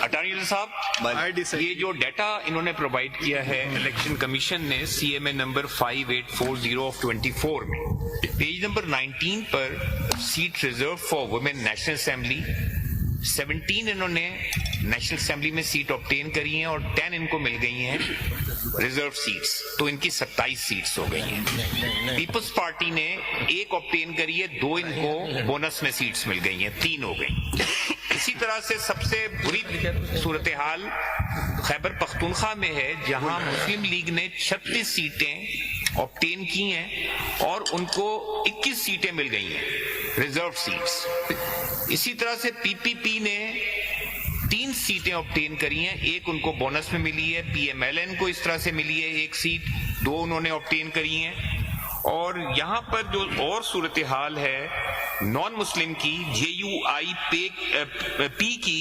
Attorney general صاحب یہ جو ڈیٹا انہوں نے پرووائڈ کیا ہے الیکشن کمیشن نے سی ایم اے نمبر 5840/24 میں پیج نمبر 19 پر seat reserve for women national assembly 17 انہوں نے نیشنل اسمبلی میں سیٹ آبٹین کری ہیں اور 10 ان کو مل گئی ہیں ریزرو سیٹس، تو ان کی 27 سیٹس ہو گئی ہیں۔ پیپلز پارٹی نے 1 آبٹین کری ہے، 2 ان کو بونس میں سیٹس مل گئی ہیں، 3 ہو گئی۔ اسی طرح سے سب سے بری صورتحال خیبر پختونخوا میں ہے، جہاں مسلم لیگ نے 36 سیٹیں آبٹین کی ہیں اور ان کو 21 سیٹیں مل گئی ہیں ریزرو سیٹس۔ اسی طرح سے پی پی پی نے 3 سیٹیں آبٹین کری ہیں، 1 ان کو بونس میں ملی ہے، پی ایم ایل این کو اس طرح سے ملی ہے 1 سیٹ، 2 انہوں نے آبٹین کری ہیں۔ اور یہاں پر جو اور صورتحال ہے نان مسلم کی، جے یو آئی پی کی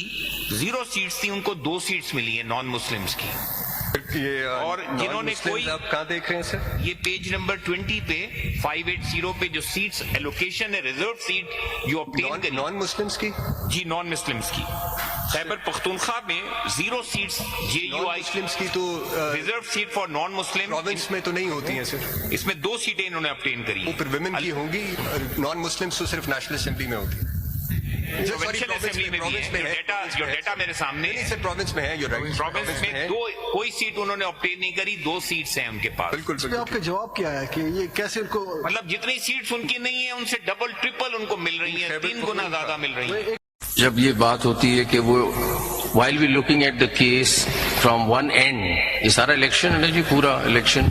0 سیٹس تھی، ان کو 2 سیٹس ملی ہیں نان مسلمز کی۔ اور جنہوں نے کوئی، آپ کہاں دیکھ رہے ہیں سر؟ یہ پیج نمبر 20 پہ 580 پہ جو سیٹس ایلوکیشن ہے ریزرو سیٹ جو آبٹین کری نان مسلمز کی، جی نان مسلمز کی، خیبر پختونخوا میں 0 seats J U I Muslims کی تو reserve seat for non Muslim province میں تو نہیں ہوتی ہیں سر، اس میں 2 سیٹیں انہوں نے آبٹین کری وہ پھر ویمن کی ہوں گی، نان مسلمز تو صرف نیشنل اسمبلی میں ہوتی ہے۔ پروونشل اسمبلی میں بھی ہے، جو ڈیٹا میرے سامنے سر پروونس میں ہے، پروونس میں کوئی سیٹ انہوں نے آبٹین نہیں کری، 2 سیٹس ہیں ان کے پاس۔ بالکل آپ کا جواب کیا ہے کہ یہ کیسے ان کو، مطلب جتنی سیٹس ان کی نہیں ہیں ان سے ڈبل ٹرپل ان کو مل رہی ہیں، 3 گنا زیادہ مل رہی ہیں۔ جب یہ بات ہوتی ہے کہ وہ while we looking at the case from one end، یہ سارا الیکشن ہے نا جی، پورا الیکشن،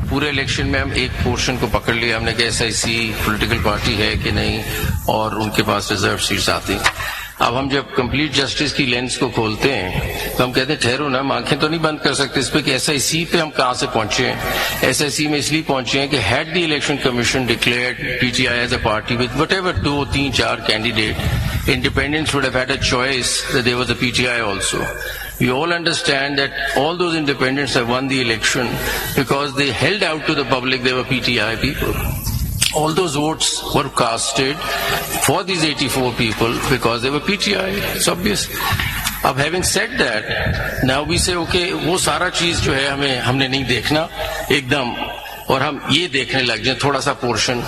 پورے الیکشن میں ہم ایک پورشن کو پکڑ لیا ہم نے کہ S I C political party ہے کہ نہیں، اور ان کے پاس ریزرو سیٹس آتی ہیں۔ اب ہم جب کمپلیٹ جسٹس کی لینس کو کھولتے ہیں تو ہم کہتے ہیں ٹھہرو نا، ہم آنکھیں تو نہیں بند کر سکتے اس پہ کہ ایس آئی سی پہ ہم کہاں سے پہنچے ہیں۔ ایس آئی سی میں اس لیے پہنچے ہیں کہ head the election commission declared P T I as a party with whatever 2, 3, 4 candidate, independents would have had a choice that there was a PTI also. We all understand that all those independents have won the election because they held out to the public they were PTI people. All those votes were casted for these 84 people because they were PTI. It's obvious. اب having said that, now we say okay وہ سارا چیز جو ہے ہم نے نہیں دیکھنا ایک دم، اور ہم یہ دیکھنے لگ جائیں تھوڑا سا پورشن،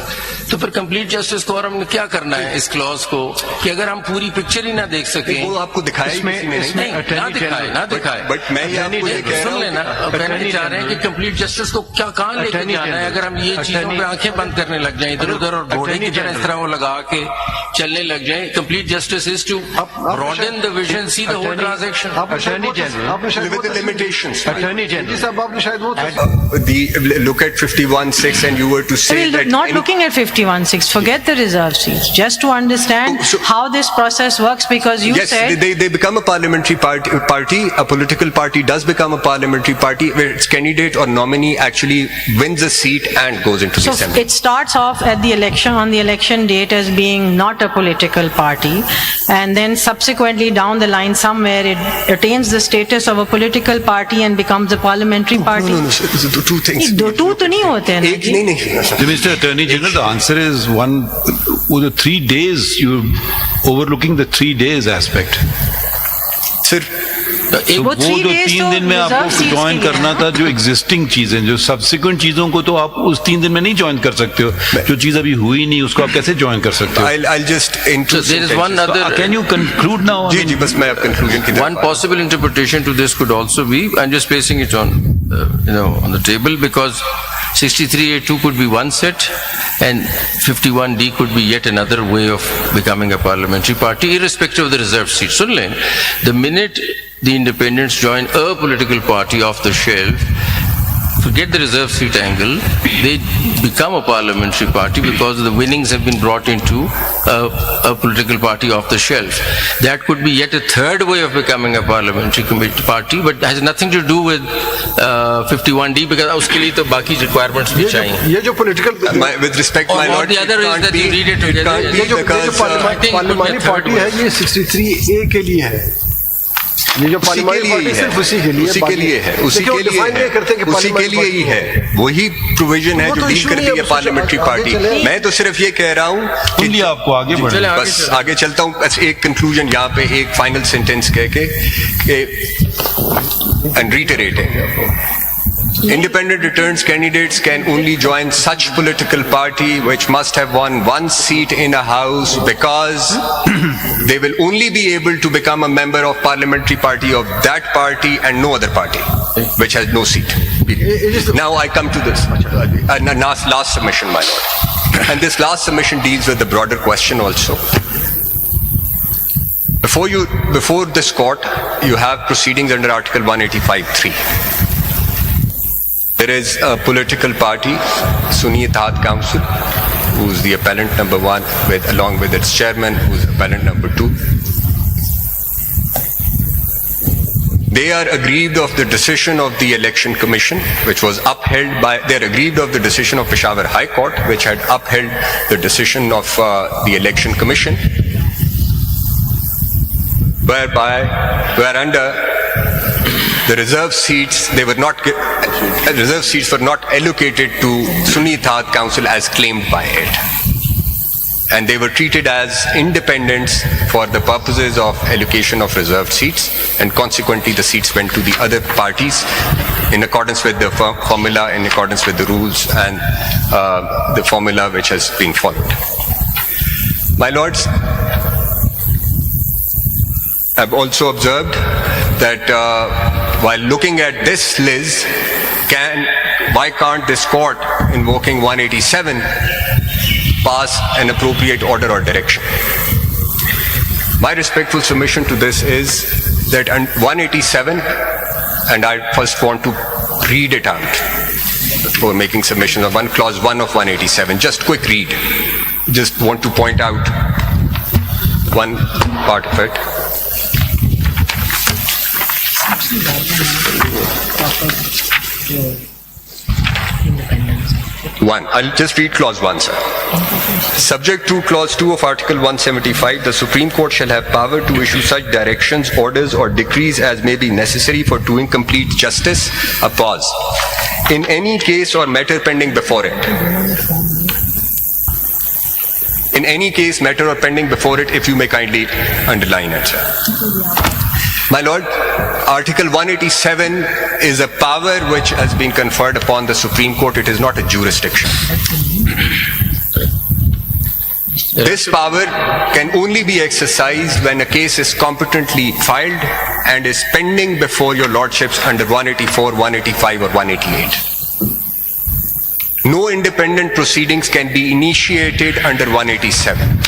تو پھر کمپلیٹ جسٹس کو اور ہم نے کیا کرنا ہے اس کلوز کو کہ اگر ہم پوری پکچر ہی نہ دیکھ سکیں، وہ آپ کو دکھایا نہ دکھائے بٹ میں سن لینا، کہنا چاہ رہے ہیں کہ کمپلیٹ جسٹس کو کیا کہاں لے کے جانا ہے اگر ہم یہ چیزوں پہ آنکھیں بند کرنے لگ جائیں ادھر ادھر، اور گھوڑے کی طرح اس طرح وہ لگا کے چلنے لگ جائیں۔ Complete justice is to broaden the vision, see the whole transaction. Attorney general صاحب آپ نے شاید وہ look at 51-6 and you were to say that not looking at 51-6, forget the reserve seats, just to understand how this process works, because you yes, said they become a parliamentary party, a political party does become a parliamentary party where its candidate or nominee actually wins a seat and goes into the so assembly. it starts off at the election, on the election date, as being not a political party, and then subsequently down the line somewhere it attains the status of a political party and becomes a parliamentary party. No, sir, two things. Two to نہیں ہوتے ہیں نا ایک جی. نہیں Mr. Attorney General, the answer is one, with the 3 days, you're overlooking the 3 days aspect. sir وہ 3 جو days 3 دن میں آپ کو جوائن کرنا تھا، جو ایگزسٹنگ چیزیں، جو سبسیکوینٹ چیزوں کو تو آپ اس 3 دن میں نہیں جوائن کر سکتے ہو، جو چیز ابھی ہوئی نہیں اس کو آپ کیسے جوائن کر سکتے ہو؟ I'll just So there is one other, Can you conclude now? جی بس میں اب کنکلوژن کی one possible interpretation to this could also be, I'm just placing it on on the table, because 63A2 could be one set and 51D could be yet another way of becoming a parliamentary party irrespective of the reserved seat. Sun lein, the minute the independents join a political party off the shelf, forget the reserve seat angle, they become a parliamentary party because the winnings have been brought into a political party off the shelf. That could be yet a third way of becoming a parliamentary party, but has nothing to do with 51D, because uske liye to baki requirements bhi chahiye. یہ جو political with respect my Or lord, the other is that you read it together. یہ جو پارلیمانی party ہے یہ 63A کے لیے ہے، ये जो उसी के पार्लियामेंट्री लिए पार्टी ही है, सिर्फ उसी के लिए उसी के लिए है, उसी लेकिन वो के लिए define नहीं करते कि है, उसी के parliamentary लिए ही party है, वही प्रोविजन है वो जो तो डील issue करती नहीं है है, पार्लियामेंट्री आगे पार्टी। चले। मैं तो सिर्फ ये कह रहा हूँ सुन लिया आपको, आगे बढ़े। बस आगे चलता हूँ। बस एक कंक्लूजन यहाँ पे, एक फाइनल सेंटेंस कह के and रिटरेटिंग, independent returns candidates can only join such political party which must have won one seat in a house, because they will only be able to become a member of parliamentary party of that party and no other party which has no seat. Period. Now I come to this last submission, my lord, and this last submission deals with the broader question also. Before this court, you have proceedings under Article 185(3). There is a political party, Sunni Ittehad Council, who's the appellant number 1, along with its chairman, who's appellant number 2. They are aggrieved of the decision of the Election Commission, which was upheld by, they are aggrieved of the decision of Peshawar High Court, which had upheld the decision of the Election Commission, whereunder the reserve seats, reserve seats were not allocated to Sunni Ittehad Council as claimed by it. And they were treated as independents for the purposes of allocation of reserved seats, and consequently the seats went to the other parties in accordance with the formula, in accordance with the rules and the formula which has been followed. My lords, I've also observed that while looking at this list, why can't this court, invoking 187, pass an appropriate order or direction? My respectful submission to this is that 187, and I first want to read it out before making submission of clause 1 of 187. Just quick read. Just want to point out one part of it. I'll just read clause 1, sir. Subject to clause 2 of Article 175, the Supreme Court shall have power to issue such directions, orders, or decrees as may be necessary for doing complete justice. A pause. In any case or matter pending before it. In any case, matter or pending before it, if you may kindly underline it, sir. My lord, Article 187 is a power which has been conferred upon the Supreme Court. It is not a jurisdiction. This power can only be exercised when a case is competently filed and is pending before your lordships under 184, 185 or 188. No independent proceedings can be initiated under 187.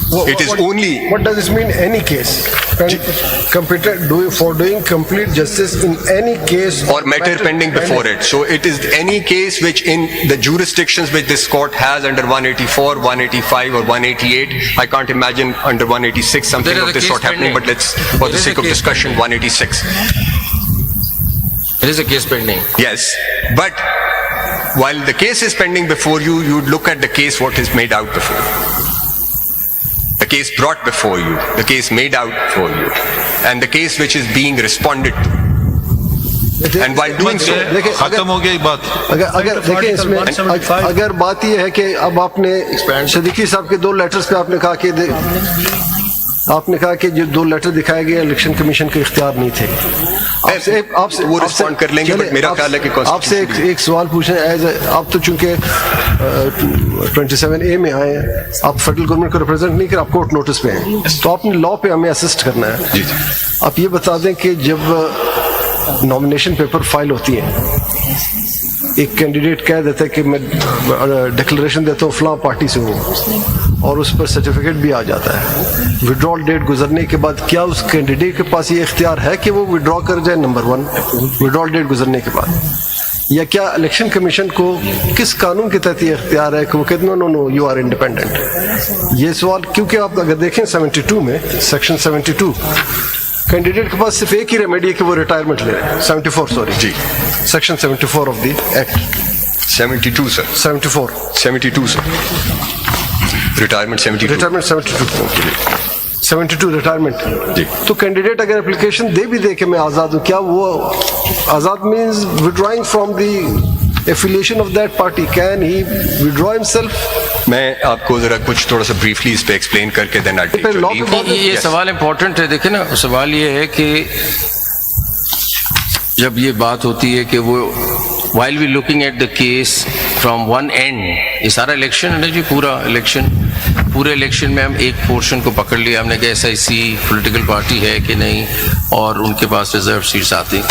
It is only... What does this mean, any case? For doing complete justice in any case... or matter pending before it. So it is any case which in the jurisdictions which this court has under 184, 185 or 188, I can't imagine under 186 something of this sort happening, but let's, for the sake of discussion, 186. There is a case pending. Yes, but while the case is pending before you, you would look at the case what is made out before you. The case brought before you, the case made out for you, and the case which is being responded to. And while doing so, खत्म हो गई बात। अगर देखिए इसमें अगर बात यह है कि अब आपने सिद्दीकी साहब के 2 लेटर्स पे आपने कहा कि जो 2 लेटर दिखाए गए इलेक्शन कमीशन के इख्तियार नहीं थे। आपसे वो रिस्पॉन्ड कर लेंगे, बट मेरा ख्याल है कि आपसे एक सवाल पूछें, आप तो चूंकि 27A में आए हैं, आप फेडरल गवर्नमेंट को रिप्रेजेंट नहीं कर, आप कोर्ट नोटिस पे हैं, तो आपने लॉ पे हमें असिस्ट करना है। आप ये बता दें कि जब नॉमिनेशन पेपर फाइल होती है, एक कैंडिडेट कह देता है कि मैं डिक्लेरेशन देता हूँ फलां पार्टी से हूँ, और उस पर सर्टिफिकेट भी आ जाता है, विड्रॉल डेट गुजरने के बाद क्या उस कैंडिडेट के पास ये इख्तियार है कि वो विड्रॉ कर जाए? नंबर 1, विड्रॉल डेट गुजरने के बाद, या क्या इलेक्शन कमीशन को किस कानून के तहत ये इख्तियार है कि वो कहते नो यू आर इंडिपेंडेंट? ये सवाल, क्योंकि आप अगर देखें 72 में, सेक्शन 72, कैंडिडेट के पास सिर्फ एक ही रेमेडी है कि वो रिटायरमेंट ले रहे हैं। 74 सॉरी जी, section 74 of the act. 72 sir, 72 sir, retirement 72। 72 retirement जी। तो कैंडिडेट अगर एप्लीकेशन दे भी दे कि मैं आज़ाद हूँ, क्या वो आज़ाद means withdrawing from the affiliation of that party? Can he withdraw himself? मैं आपको जरा कुछ थोड़ा सा ब्रीफली इस पे एक्सप्लेन करके देना पे law पे बात- ये सवाल इम्पोर्टेंट है। देखिए ना, सवाल ये है कि जब ये बात होती है कि वो while we looking at the case from one end, ये सारा इलेक्शन है ना जी, पूरे इलेक्शन में हम एक पोर्शन को पकड़ लिया, हमने कहा SIC पॉलिटिकल पार्टी है कि नहीं, और उनके पास रिजर्व सीट्स आती हैं।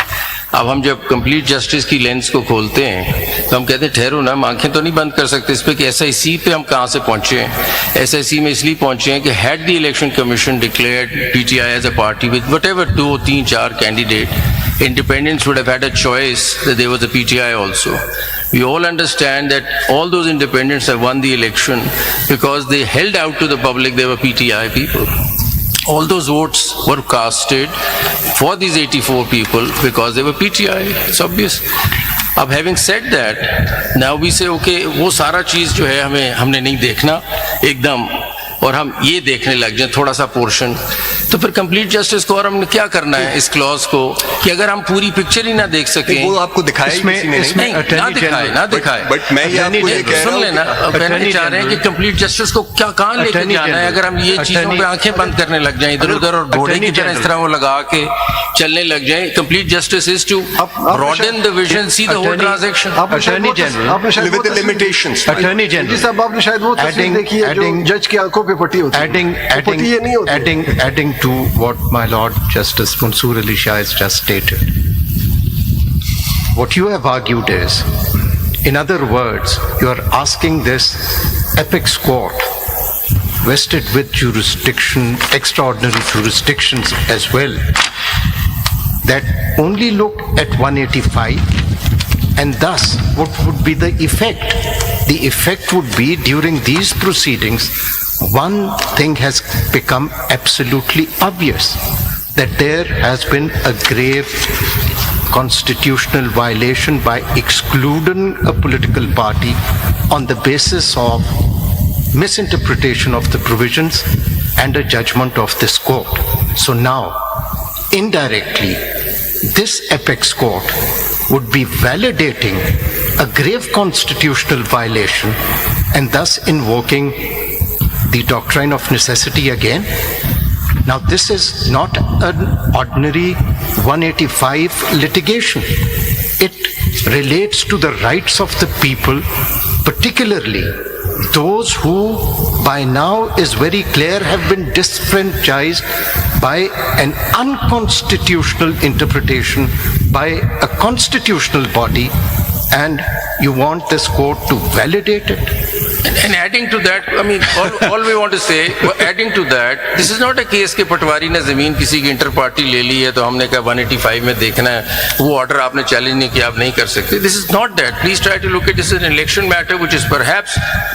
अब हम जब कंप्लीट जस्टिस की लेंस को खोलते हैं तो हम कहते हैं ठहरो ना, हम आंखें तो नहीं बंद कर सकते इस पे कि SIC पे हम कहाँ से पहुंचे हैं। SIC में इसलिए पहुंचे हैं कि had the election commission declared PTI as a party with whatever 2, 3, 4 candidate, independents would have had a choice that there was a PTI also. We all understand that all those independents have won the election because they held out to the public they were PTI people. All those votes were casted for these 84 people because they were PTI. It's obvious. अब having said that, now we say okay, वो सारा चीज जो है हमने नहीं देखना एकदम, और हम ये देखने लग जाए थोड़ा सा पोर्शन, तो फिर कंप्लीट जस्टिस को और हमने क्या करना है इस क्लॉज को कि अगर हम पूरी पिक्चर ही ना देख सकें, वो आपको दिखाया ही किसी ने नहीं। नहीं ना दिखाए। बट मैं ये आपको ये कह रहा सुन हूँ लेना, कहना चाह रहे हैं कि कंप्लीट जस्टिस को क्या कहाँ लेके जाना है अगर हम ये चीजों पे आंखें बंद करने लग जाएं इधर उधर, और घोड़े की तरह इस तरह वो लगा के चलने लग जाएं। Complete justice is to broaden the vision, see the whole transaction. Attorney general with the limitations. Attorney ji general साहब, आपने शायद वो तस्वीर देखी है जो जज की आंखों पे पट्टी होती है। पट्टी ये नहीं होती। adding to what my Lord Justice Mansoor Ali Shah has just stated. What you have argued is, in other words, you are asking this apex court, vested with jurisdiction, extraordinary jurisdictions as well, that only look at 185, and thus what would be the effect? The effect would be during these proceedings, one thing has become absolutely obvious, that there has been a grave constitutional violation by excluding a political party on the basis of misinterpretation of the provisions and a judgment of this court. So now, indirectly, this apex court would be validating a grave constitutional violation and thus invoking the doctrine of necessity again. Now, this is not an ordinary 185 litigation. It relates to the rights of the people, particularly those who by now is very clear have been disfranchised by an unconstitutional interpretation by a constitutional body, and you want this court to validate it. And adding to that, I mean, all we want to say, adding to that, this is not a case कि पटवारी ने जमीन किसी की inter party ले ली है तो हमने कहा 185 में देखना है, वो ऑर्डर आपने चैलेंज नहीं किया, आप नहीं कर सकते. This is not that. Please try to look at this as an election matter which is perhaps